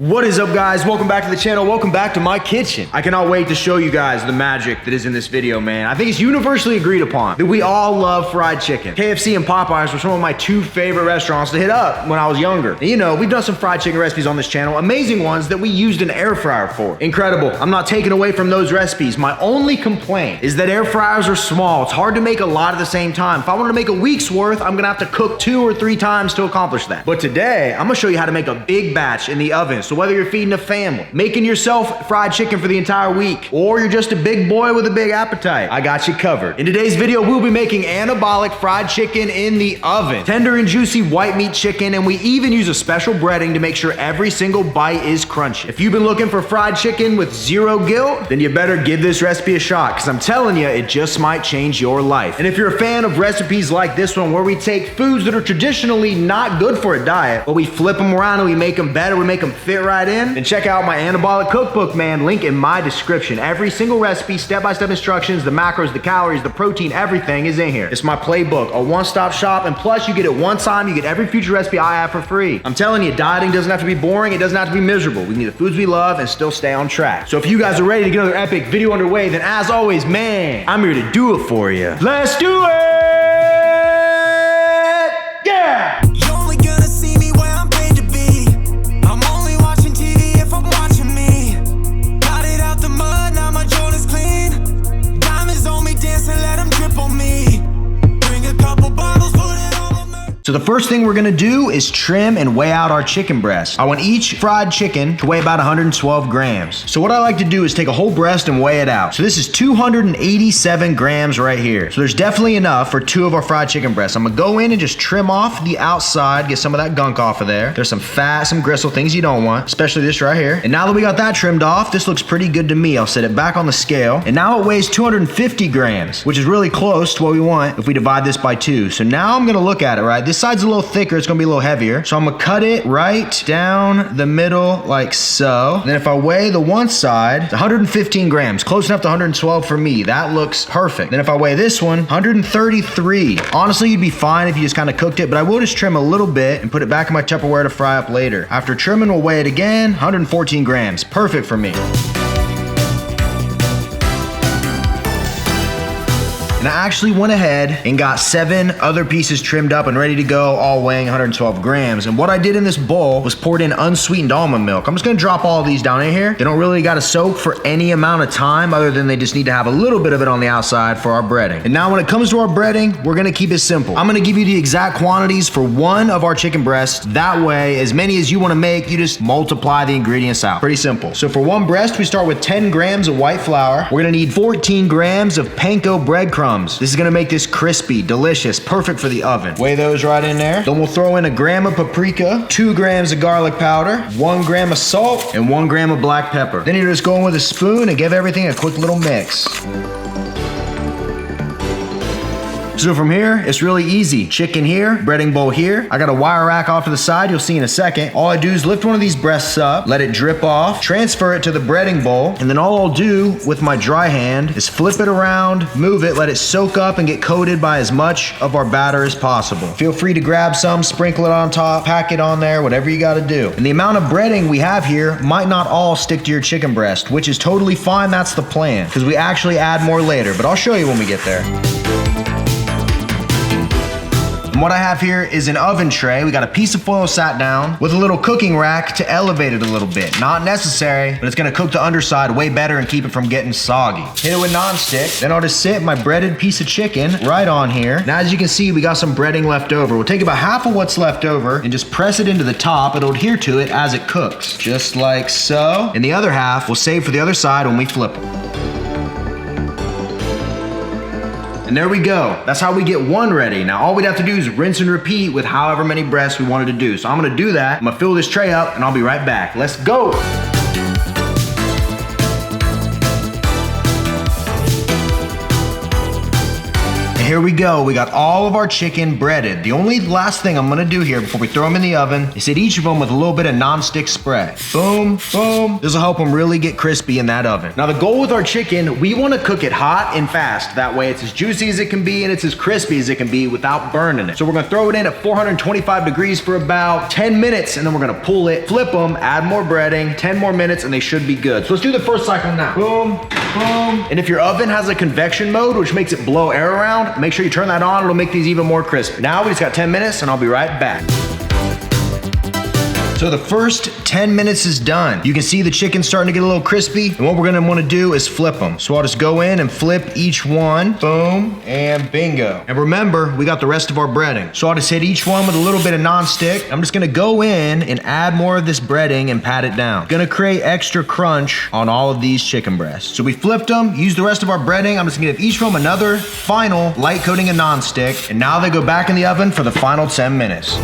What is up, guys? Welcome back to the channel. Welcome back to my kitchen. I cannot wait to show you guys the magic that is in this video, man. I think it's universally agreed upon that we all love fried chicken. KFC and Popeyes were some of my two favorite restaurants to hit up when I was younger. And you know, we've done some fried chicken recipes on this channel, amazing ones that we used an air fryer for. Incredible. I'm not taking away from those recipes. My only complaint is that air fryers are small. It's hard to make a lot at the same time. If I want to make a week's worth, I'm gonna have to cook 2 or 3 times to accomplish that. But today, I'm gonna show you how to make a big batch in the oven. So whether you're feeding a family, making yourself fried chicken for the entire week, or you're just a big boy with a big appetite, I got you covered. In today's video, we'll be making anabolic fried chicken in the oven. Tender and juicy white meat chicken, and we even use a special breading to make sure every single bite is crunchy. If you've been looking for fried chicken with zero guilt, then you better give this recipe a shot, because I'm telling you, it just might change your life. And if you're a fan of recipes like this one, where we take foods that are traditionally not good for a diet, but we flip them around and we make them better, we make them fit right in, then check out my Anabolic cookbook, man. Link in my description. Every single recipe, step-by-step instructions, the macros, the calories, the protein, everything is in here. It's my playbook, a one-stop shop, and plus you get it one time, you get every future recipe I have for free. I'm telling you, dieting doesn't have to be boring, it doesn't have to be miserable. We can eat the foods we love and still stay on track. So if you guys are ready to get another epic video underway, then as always, man, I'm here to do it for you. Let's do it! Yeah! So the first thing we're gonna do is trim and weigh out our chicken breasts. I want each fried chicken to weigh about 112 grams. So what I like to do is take a whole breast and weigh it out. So this is 287 grams right here. So there's definitely enough for 2 of our fried chicken breasts. I'm gonna go in and just trim off the outside, get some of that gunk off of there. There's some fat, some gristle, things you don't want, especially this right here. And now that we got that trimmed off, this looks pretty good to me. I'll set it back on the scale. And now it weighs 250 grams, which is really close to what we want if we divide this by 2. So now I'm gonna look at it, right? This side's a little thicker, it's gonna be a little heavier. So I'm gonna cut it right down the middle like so. And then if I weigh the one side, it's 115 grams, close enough to 112 for me. That looks perfect. Then if I weigh this one, 133. Honestly, you'd be fine if you just kind of cooked it, but I will just trim a little bit and put it back in my Tupperware to fry up later. After trimming, we'll weigh it again, 114 grams. Perfect for me. And I actually went ahead and got 7 other pieces trimmed up and ready to go, all weighing 112 grams. And what I did in this bowl was poured in unsweetened almond milk. I'm just gonna drop all of these down in here. They don't really gotta soak for any amount of time other than they just need to have a little bit of it on the outside for our breading. And now when it comes to our breading, we're gonna keep it simple. I'm gonna give you the exact quantities for 1 of our chicken breasts. That way, as many as you wanna make, you just multiply the ingredients out. Pretty simple. So for 1 breast, we start with 10 grams of white flour. We're gonna need 14 grams of panko breadcrumbs. This is gonna make this crispy, delicious, perfect for the oven. Weigh those right in there. Then we'll throw in 1 gram of paprika, 2 grams of garlic powder, 1 gram of salt, and 1 gram of black pepper. Then you just go in with a spoon and give everything a quick little mix. So from here, it's really easy. Chicken here, breading bowl here. I got a wire rack off to the side, you'll see in a second. All I do is lift one of these breasts up, let it drip off, transfer it to the breading bowl, and then all I'll do with my dry hand is flip it around, move it, let it soak up and get coated by as much of our batter as possible. Feel free to grab some, sprinkle it on top, pack it on there, whatever you gotta do. And the amount of breading we have here might not all stick to your chicken breast, which is totally fine, that's the plan, because we actually add more later, but I'll show you when we get there. And what I have here is an oven tray. We got a piece of foil sat down with a little cooking rack to elevate it a little bit. Not necessary, but it's gonna cook the underside way better and keep it from getting soggy. Hit it with nonstick. Then I'll just sit my breaded piece of chicken right on here. Now, as you can see, we got some breading left over. We'll take about half of what's left over and just press it into the top. It'll adhere to it as it cooks, just like so. And the other half we'll save for the other side when we flip it. And there we go. That's how we get 1 ready. Now all we'd have to do is rinse and repeat with however many breasts we wanted to do. So I'm gonna do that. I'm gonna fill this tray up and I'll be right back. Let's go. here we go. We got all of our chicken breaded. The only last thing I'm gonna do here before we throw them in the oven is hit each of them with a little bit of non-stick spray. Boom, boom. This will help them really get crispy in that oven. Now the goal with our chicken, we wanna cook it hot and fast. That way it's as juicy as it can be and it's as crispy as it can be without burning it. So we're gonna throw it in at 425 degrees for about 10 minutes and then we're gonna pull it, flip them, add more breading, 10 more minutes and they should be good. So let's do the first cycle now. Boom, boom. And if your oven has a convection mode, which makes it blow air around, make sure you turn that on. It'll make these even more crispy. Now we just got 10 minutes and I'll be right back. So the first 10 minutes is done. You can see the chicken starting to get a little crispy. And what we're gonna wanna do is flip them. So I'll just go in and flip each one. Boom, and bingo. And remember, we got the rest of our breading. So I'll just hit each one with a little bit of non-stick. I'm just gonna go in and add more of this breading and pat it down. Gonna create extra crunch on all of these chicken breasts. So we flipped them, used the rest of our breading. I'm just gonna give each of them another final light coating of non-stick. And now they go back in the oven for the final 10 minutes.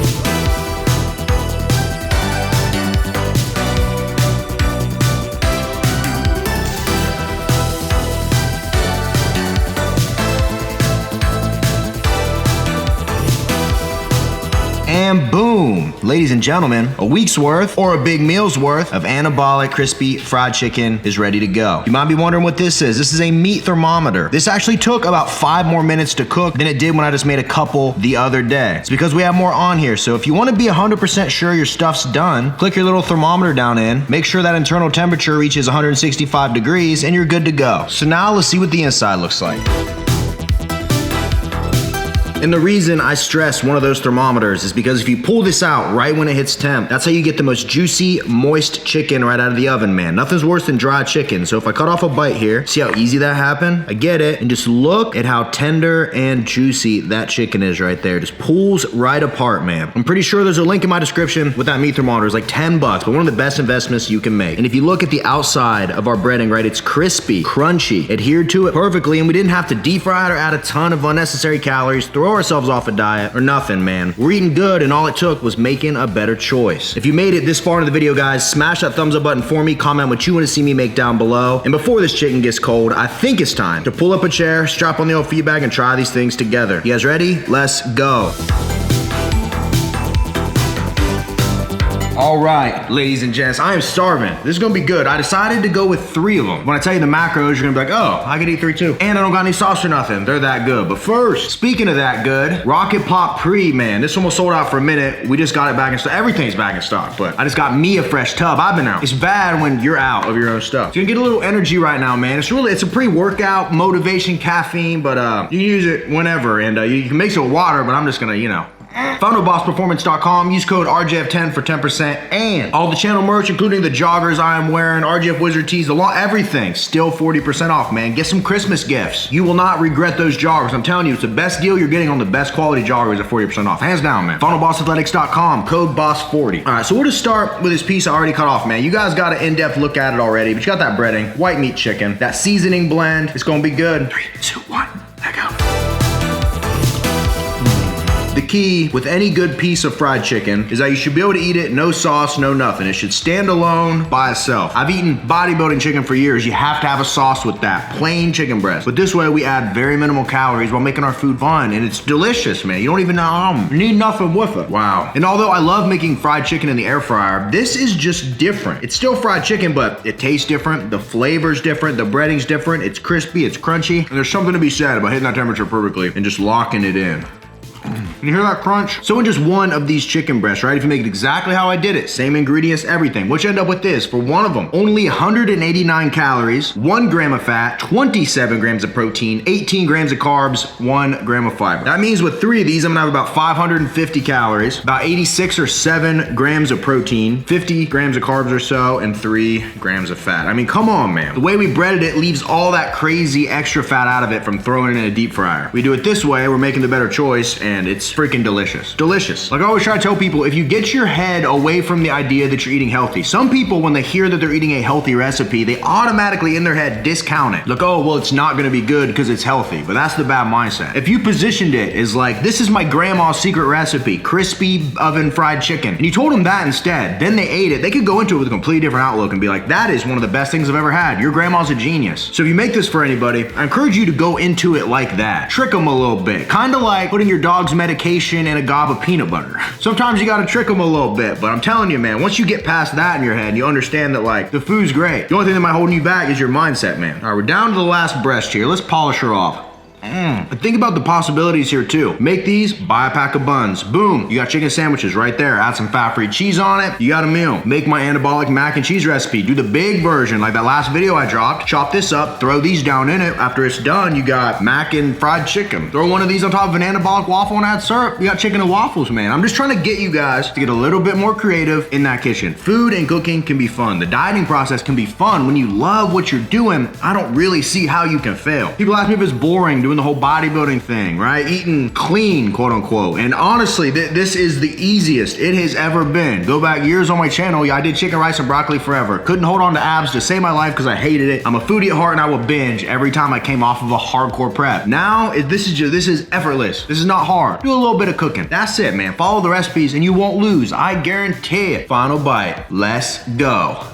And boom, ladies and gentlemen, a week's worth or a big meal's worth of Anabolic crispy fried chicken is ready to go. You might be wondering what this is. This is a meat thermometer. This actually took about 5 more minutes to cook than it did when I just made a couple the other day. It's because we have more on here. So if you want to be 100% sure your stuff's done, click your little thermometer down in, make sure that internal temperature reaches 165 degrees and you're good to go. So now let's see what the inside looks like. And the reason I stress one of those thermometers is because if you pull this out right when it hits temp, that's how you get the most juicy, moist chicken right out of the oven, man. Nothing's worse than dry chicken. So if I cut off a bite here, see how easy that happened? I get it. And just look at how tender and juicy that chicken is right there. Just pulls right apart, man. I'm pretty sure there's a link in my description with that meat thermometer. It's like 10 bucks, but one of the best investments you can make. And if you look at the outside of our breading, right, it's crispy, crunchy, adhered to it perfectly, and we didn't have to deep fry it or add a ton of unnecessary calories, throw ourselves off a diet or nothing, man. We're eating good and all it took was making a better choice. If you made it this far into the video, guys, smash that thumbs up button for me, comment what you want to see me make down below. And before this chicken gets cold, I think it's time to pull up a chair, strap on the old feed bag and try these things together. You guys ready? Let's go. All right, ladies and gents, I am starving. This is gonna be good. I decided to go with 3 of them. When I tell you the macros, you're gonna be like, oh, I could eat 3 too. And I don't got any sauce or nothing. They're that good. But first, speaking of that good, Rocket Pop Pre, man. This one was sold out for a minute. We just got it back in stock. Everything's back in stock, but I just got me a fresh tub. I've been out. It's bad when you're out of your own stuff. So you're gonna get a little energy right now, man. It's a pre-workout, motivation, caffeine, but you can use it whenever. And you can mix it with water, but I'm just gonna, FounderBossPerformance.com, use code RJF10 for 10%, and all the channel merch, including the joggers I am wearing, RJF Wizard tees, everything, still 40% off, man. Get some Christmas gifts. You will not regret those joggers. I'm telling you, it's the best deal you're getting on the best quality joggers at 40% off. Hands down, man. FunnelBossAthletics.com, code BOSS40. All right, so we'll just start with this piece I already cut off, man. You guys got an in-depth look at it already, but you got that breading, white meat chicken, that seasoning blend. It's gonna be good. 3, 2, 1, let go. The key with any good piece of fried chicken is that you should be able to eat it, no sauce, no nothing. It should stand alone by itself. I've eaten bodybuilding chicken for years. You have to have a sauce with that, plain chicken breast. But this way we add very minimal calories while making our food fun, and it's delicious, man. You don't even know, you need nothing with it. Wow. And although I love making fried chicken in the air fryer, this is just different. It's still fried chicken, but it tastes different. The flavor's different. The breading's different. It's crispy, it's crunchy. And there's something to be said about hitting that temperature perfectly and just locking it in. Can you hear that crunch? So in just one of these chicken breasts, right? If you make it exactly how I did it, same ingredients, everything, what you end up with is, for one of them, only 189 calories, 1 gram of fat, 27 grams of protein, 18 grams of carbs, 1 gram of fiber. That means with 3 of these, I'm gonna have about 550 calories, about 86 or 7 grams of protein, 50 grams of carbs or so, and 3 grams of fat. I mean, come on, man. The way we breaded it leaves all that crazy extra fat out of it from throwing it in a deep fryer. We do it this way, we're making the better choice, and and it's freaking delicious. Delicious. Like I always try to tell people, if you get your head away from the idea that you're eating healthy, some people, when they hear that they're eating a healthy recipe, they automatically in their head discount it. Like, oh, well, it's not gonna be good because it's healthy, but that's the bad mindset. If you positioned it as like, this is my grandma's secret recipe, crispy oven fried chicken, and you told them that instead, then they ate it, they could go into it with a completely different outlook and be like, that is one of the best things I've ever had. Your grandma's a genius. So if you make this for anybody, I encourage you to go into it like that. Trick them a little bit. Kind of like putting your dog's medication in a gob of peanut butter. Sometimes you gotta trick them a little bit, but I'm telling you, man, once you get past that in your head, you understand that like, the food's great. The only thing that might hold you back is your mindset, man. All right, we're down to the last breast here. Let's polish her off. But think about the possibilities here too. Make these, buy a pack of buns. Boom, you got chicken sandwiches right there. Add some fat-free cheese on it. You got a meal. Make my anabolic mac and cheese recipe. Do the big version like that last video I dropped. Chop this up, throw these down in it. After it's done, you got mac and fried chicken. Throw one of these on top of an anabolic waffle and add syrup. You got chicken and waffles, man. I'm just trying to get you guys to get a little bit more creative in that kitchen. Food and cooking can be fun. The dieting process can be fun. When you love what you're doing, I don't really see how you can fail. People ask me if it's boring doing the whole bodybuilding thing, right? Eating clean, quote unquote. And honestly, this is the easiest it has ever been. Go back years on my channel. Yeah, I did chicken, rice, and broccoli forever. Couldn't hold on to abs to save my life because I hated it. I'm a foodie at heart and I would binge every time I came off of a hardcore prep. Now, this is effortless. This is not hard. Do a little bit of cooking. That's it, man. Follow the recipes and you won't lose. I guarantee it. Final bite. Let's go.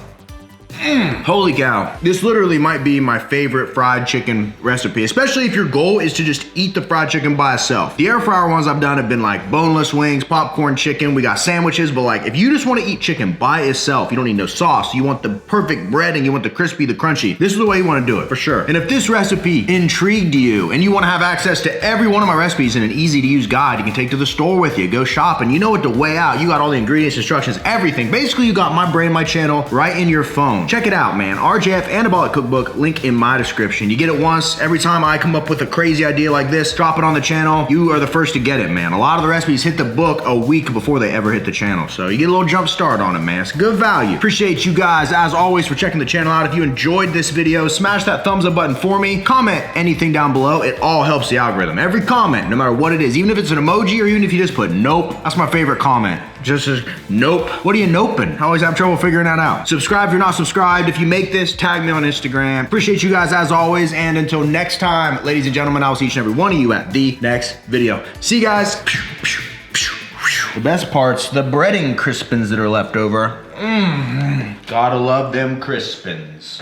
Holy cow. This literally might be my favorite fried chicken recipe, especially if your goal is to just eat the fried chicken by itself. The air fryer ones I've done have been like boneless wings, popcorn chicken, we got sandwiches, but like if you just want to eat chicken by itself, you don't need no sauce, you want the perfect breading, you want the crispy, the crunchy, this is the way you want to do it, for sure. And if this recipe intrigued you and you want to have access to every one of my recipes in an easy to use guide you can take to the store with you, go shopping, you know what to weigh out, you got all the ingredients, instructions, everything. Basically, you got my brain, my channel right in your phone. Check it out, man. RJF Anabolic Cookbook, link in my description. You get it once. Every time I come up with a crazy idea like this, drop it on the channel. You are the first to get it, man. A lot of the recipes hit the book a week before they ever hit the channel. So you get a little jump start on it, man. It's good value. Appreciate you guys, as always, for checking the channel out. If you enjoyed this video, smash that thumbs up button for me. Comment anything down below. It all helps the algorithm. Every comment, no matter what it is, even if it's an emoji or even if you just put nope, that's my favorite comment. Just as nope. What are you noping? I always have trouble figuring that out. Subscribe if you're not subscribed. If you make this, tag me on Instagram. Appreciate you guys as always. And until next time, ladies and gentlemen, I'll see each and every one of you at the next video. See you guys. The best part's the breading crispins that are left over. Gotta love them crispins.